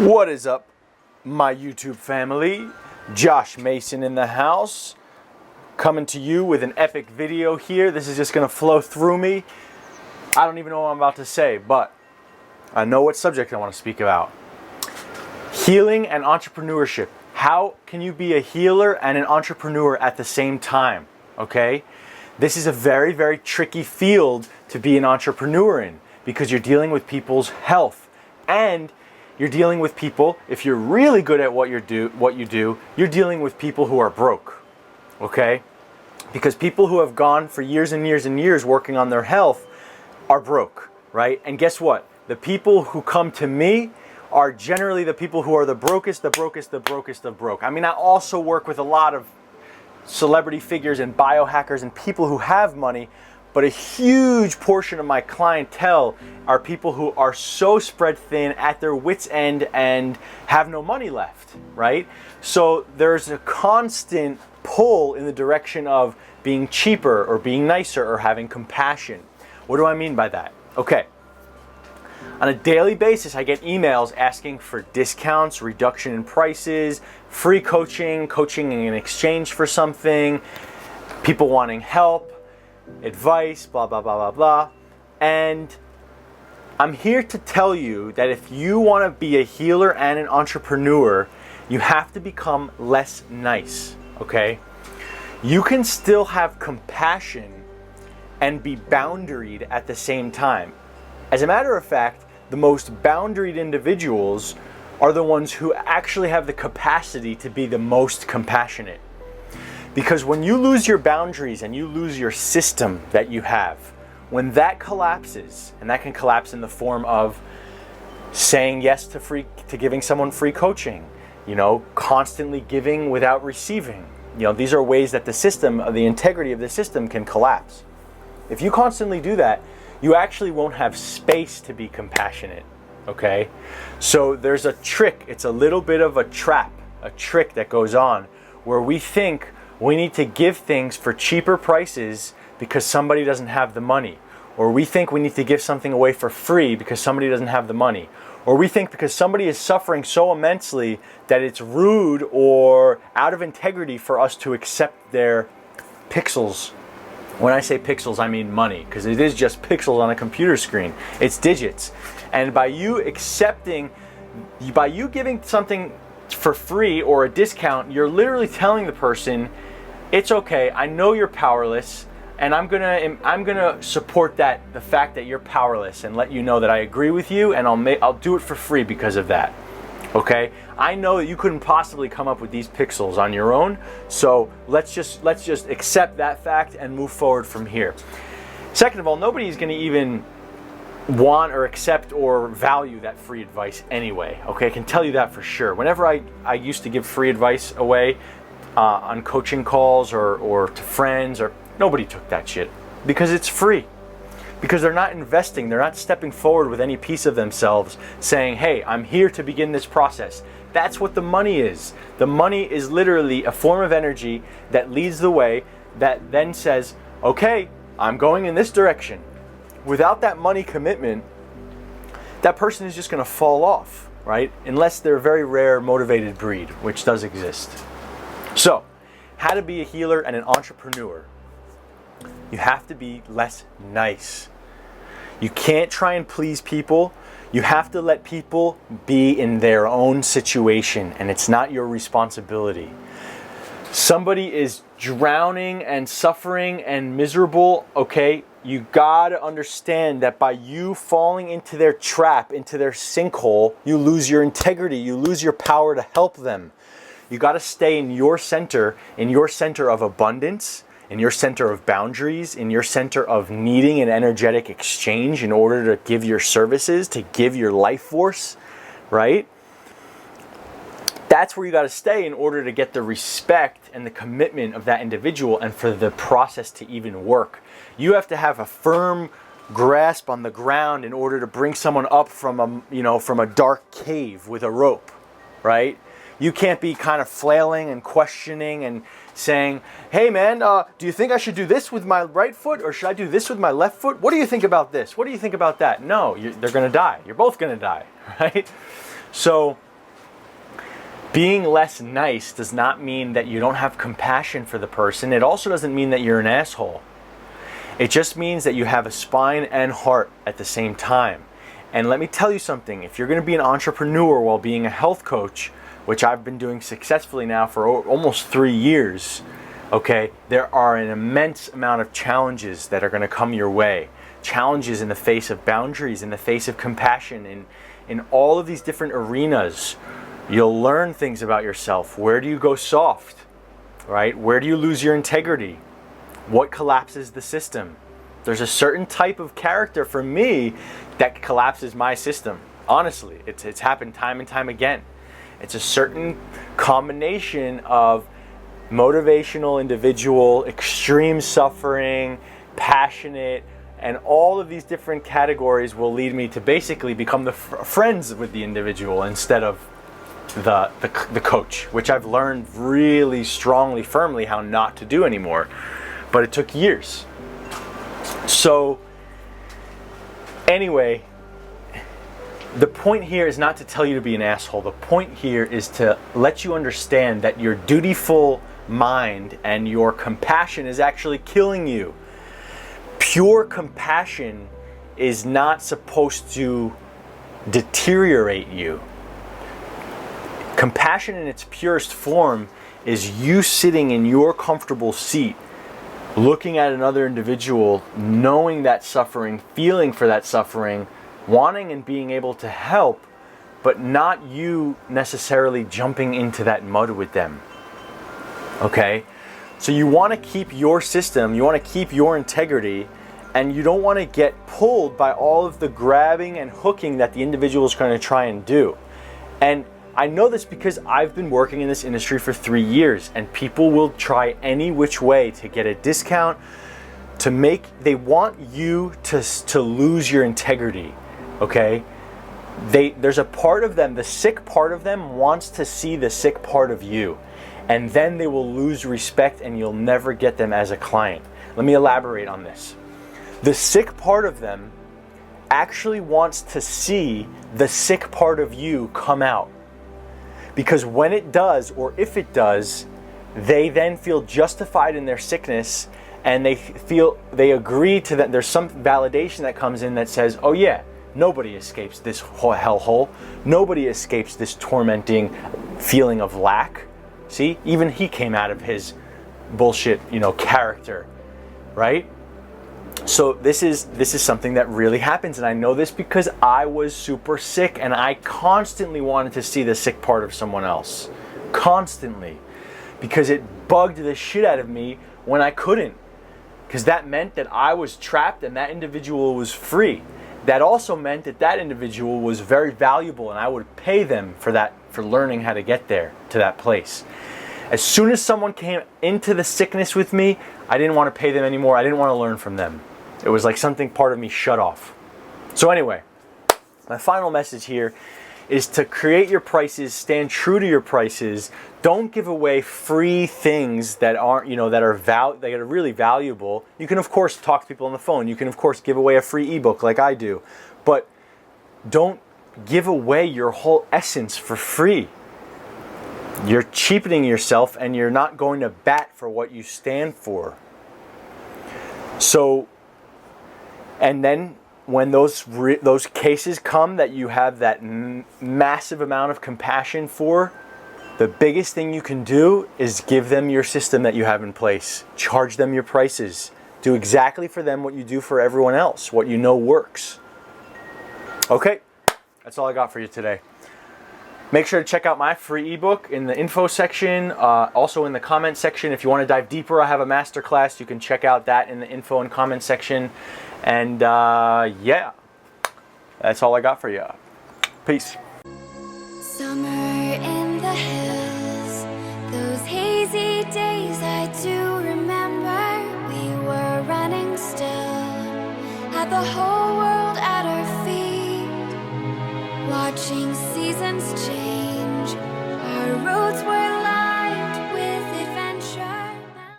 What is up, my YouTube family? Josh Mason in the house, coming to you with an epic video here. This is just gonna flow through me. I don't even know what I'm about to say, but I know what subject I want to speak about. Healing and entrepreneurship. How can you be a healer and an entrepreneur at the same time? Okay? This is a very, very tricky field to be an entrepreneur in because you're dealing with people's health and you're dealing with people, if you're really good at what you do, you're dealing with people who are broke, okay? Because people who have gone for years and years and years working on their health are broke, right? And guess what? The people who come to me are generally the people who are the brokest of broke. I mean, I also work with a lot of celebrity figures and biohackers and people who have money, but a huge portion of my clientele are people who are so spread thin at their wits' end and have no money left, right? So there's a constant pull in the direction of being cheaper or being nicer or having compassion. What do I mean by that? Okay. On a daily basis, I get emails asking for discounts, reduction in prices, free coaching in exchange for something, people wanting help, advice, blah, blah, blah, blah, blah. And I'm here to tell you that if you want to be a healer and an entrepreneur, you have to become less nice, okay? You can still have compassion and be boundaried at the same time. As a matter of fact, the most boundaried individuals are the ones who actually have the capacity to be the most compassionate. Because when you lose your boundaries and you lose your system that you have, when that collapses, and that can collapse in the form of saying yes to giving someone free coaching, constantly giving without receiving. These are ways that the integrity of the system can collapse. If you constantly do that, you actually won't have space to be compassionate, okay? So there's a trick, it's a little bit of a trap, a trick that goes on where we think we need to give things for cheaper prices because somebody doesn't have the money. Or we think we need to give something away for free because somebody doesn't have the money. Or we think because somebody is suffering so immensely that it's rude or out of integrity for us to accept their pixels. When I say pixels, I mean money, because it is just pixels on a computer screen. It's digits. And by you giving something for free or a discount, you're literally telling the person, it's okay, I know you're powerless, and I'm gonna support the fact that you're powerless and let you know that I agree with you, and I'll do it for free because of that. Okay? I know that you couldn't possibly come up with these pixels on your own, so let's just accept that fact and move forward from here. Second of all, nobody's gonna even want or accept or value that free advice anyway. Okay, I can tell you that for sure. Whenever I used to give free advice away on coaching calls or to friends, or nobody took that shit because it's free. Because they're not investing, they're not stepping forward with any piece of themselves saying, hey, I'm here to begin this process. That's what the money is. The money is literally a form of energy that leads the way, that then says, okay, I'm going in this direction. Without that money commitment, that person is just going to fall off, right? Unless they're a very rare motivated breed, which does exist. So, how to be a healer and an entrepreneur. You have to be less nice. You can't try and please people. You have to let people be in their own situation, and it's not your responsibility. Somebody is drowning and suffering and miserable, okay? You gotta understand that by you falling into their trap, into their sinkhole, you lose your integrity, you lose your power to help them. You gotta stay in your center of abundance, in your center of boundaries, in your center of needing an energetic exchange in order to give your services, to give your life force, right? That's where you got to stay in order to get the respect and the commitment of that individual and for the process to even work. You have to have a firm grasp on the ground in order to bring someone up from a dark cave with a rope, right? You can't be kind of flailing and questioning and saying, hey man, do you think I should do this with my right foot or should I do this with my left foot? What do you think about this? What do you think about that? No, they're going to die. You're both going to die, right? So Being less nice does not mean that you don't have compassion for the person. It also doesn't mean that you're an asshole. It just means that you have a spine and heart at the same time. And let me tell you something, if you're going to be an entrepreneur while being a health coach, which I've been doing successfully now for almost 3 years, okay, there are an immense amount of challenges that are going to come your way. Challenges in the face of boundaries, in the face of compassion, in all of these different arenas. You'll learn things about yourself. Where do you go soft, right? Where do you lose your integrity? What collapses the system? There's a certain type of character for me that collapses my system. Honestly, it's happened time and time again. It's a certain combination of motivational individual, extreme suffering, passionate, and all of these different categories will lead me to basically become the friends with the individual instead of the coach, which I've learned really strongly, firmly how not to do anymore. But it took years. So anyway, the point here is not to tell you to be an asshole. The point here is to let you understand that your dutiful mind and your compassion is actually killing you. Pure compassion is not supposed to deteriorate you. Compassion in its purest form is you sitting in your comfortable seat, looking at another individual, knowing that suffering, feeling for that suffering, wanting and being able to help, but not you necessarily jumping into that mud with them. Okay? So you want to keep your system, you want to keep your integrity, and you don't want to get pulled by all of the grabbing and hooking that the individual is going to try and do. And I know this because I've been working in this industry for 3 years, and people will try any which way to get a discount, they want you to lose your integrity, okay? There's a part of them, the sick part of them wants to see the sick part of you, and then they will lose respect and you'll never get them as a client. Let me elaborate on this. The sick part of them actually wants to see the sick part of you come out. Because when it does, or if it does, they then feel justified in their sickness, and they agree to that. There's some validation that comes in that says, oh yeah, nobody escapes this hellhole. Nobody escapes this tormenting feeling of lack. See, even he came out of his bullshit, character, right? So this is something that really happens, and I know this because I was super sick and I constantly wanted to see the sick part of someone else. Constantly. Because it bugged the shit out of me when I couldn't. Because that meant that I was trapped and that individual was free. That also meant that individual was very valuable and I would pay them for learning how to get there, to that place. As soon as someone came into the sickness with me, I didn't want to pay them anymore. I didn't want to learn from them. It was like something part of me shut off. So anyway, my final message here is to create your prices, stand true to your prices. Don't give away free things that aren't, that are really valuable. You can of course talk to people on the phone. You can of course give away a free ebook like I do, but don't give away your whole essence for free. You're cheapening yourself and you're not going to bat for what you stand for. So, and then when those cases come that you have that massive amount of compassion for, the biggest thing you can do is give them your system that you have in place. Charge them your prices. Do exactly for them what you do for everyone else, what you know works. Okay, that's all I got for you today. Make sure to check out my free ebook in the info section, also in the comment section. If you want to dive deeper, I have a masterclass. You can check out that in the info and comment section. And yeah, that's all I got for you. Peace. Summer in the hills, those hazy days I do remember. We were running still, had the whole